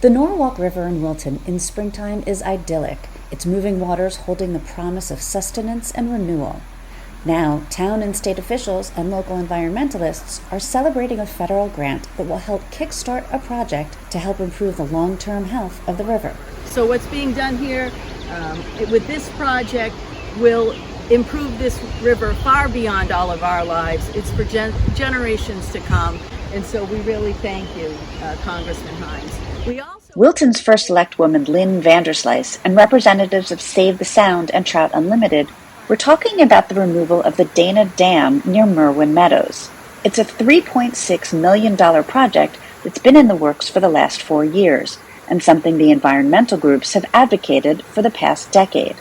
The Norwalk River in Wilton in springtime is idyllic, its moving waters holding the promise of sustenance and renewal. Now, town and state officials and local environmentalists are celebrating a federal grant that will help kickstart a project to help improve the long-term health of the river. So what's being done here with this project will improve this river far beyond all of our lives. It's for generations to come, and so we really thank you, Congressman Himes. Wilton's first Selectwoman, Lynne Vanderslice, and representatives of Save the Sound and Trout Unlimited were talking about the removal of the Dana Dam near Merwin, Meadows. It's a $3.6 million project that's been in the works for the last 4 years, and something the environmental groups have advocated for the past decade.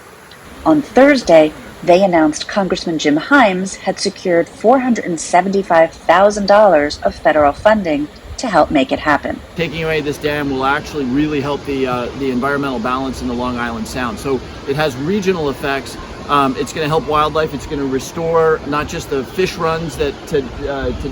On Thursday, they announced Congressman Jim Himes had secured $475,000 of federal funding to help make it happen. Taking away this dam will actually really help the environmental balance in the Long Island Sound. So it has regional effects. It's going to help wildlife. It's going to restore not just the fish runs that to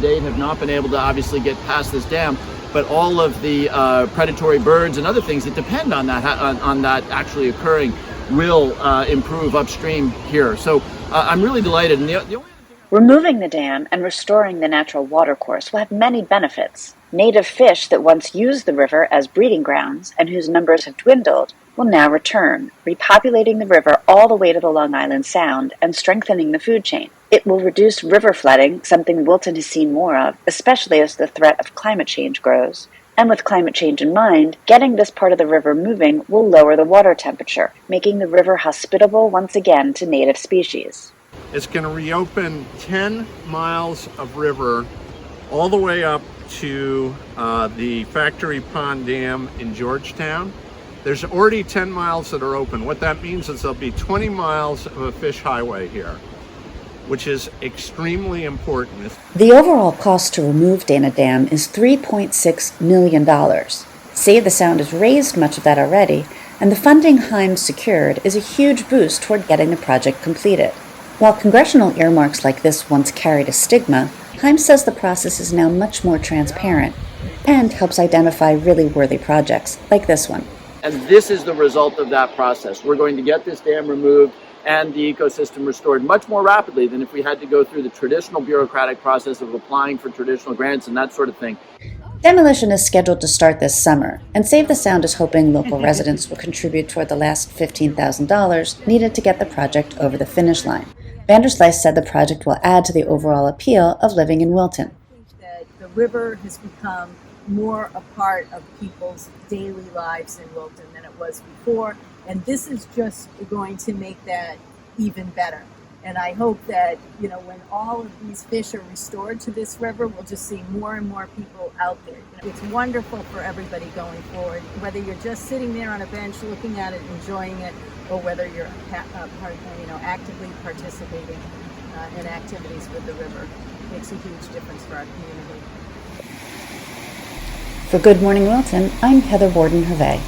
date have not been able to obviously get past this dam, but all of the predatory birds and other things that depend on that actually occurring will improve upstream here. So I'm really delighted. And the only Removing the dam and restoring the natural watercourse will have many benefits. Native fish that once used the river as breeding grounds and whose numbers have dwindled will now return, repopulating the river all the way to the Long Island Sound and strengthening the food chain. It will reduce river flooding, something Wilton has seen more of, especially as the threat of climate change grows. And with climate change in mind, getting this part of the river moving will lower the water temperature, making the river hospitable once again to native species. It's going to reopen 10 miles of river all the way up to the Factory Pond Dam in Georgetown. There's already 10 miles that are open. What that means is there'll be 20 miles of a fish highway here, which is extremely important. The overall cost to remove Dana Dam is $3.6 million. Save the Sound has raised much of that already, and the funding Himes secured is a huge boost toward getting the project completed. While congressional earmarks like this once carried a stigma, Himes says the process is now much more transparent and helps identify really worthy projects like this one. And this is the result of that process. We're going to get this dam removed and the ecosystem restored much more rapidly than if we had to go through the traditional bureaucratic process of applying for traditional grants and that sort of thing. Demolition is scheduled to start this summer, and Save the Sound is hoping local residents will contribute toward the last $15,000 needed to get the project over the finish line. Vanderslice said the project will add to the overall appeal of living in Wilton. That the river has become more a part of people's daily lives in Wilton than it was before, and this is just going to make that even better. And I hope that, when all of these fish are restored to this river, we'll just see more and more people out there. It's wonderful for everybody going forward, whether you're just sitting there on a bench looking at it, enjoying it, or whether you're actively participating in activities with the river. It makes a huge difference for our community. For Good Morning Wilton, I'm Heather Borden-Hervé.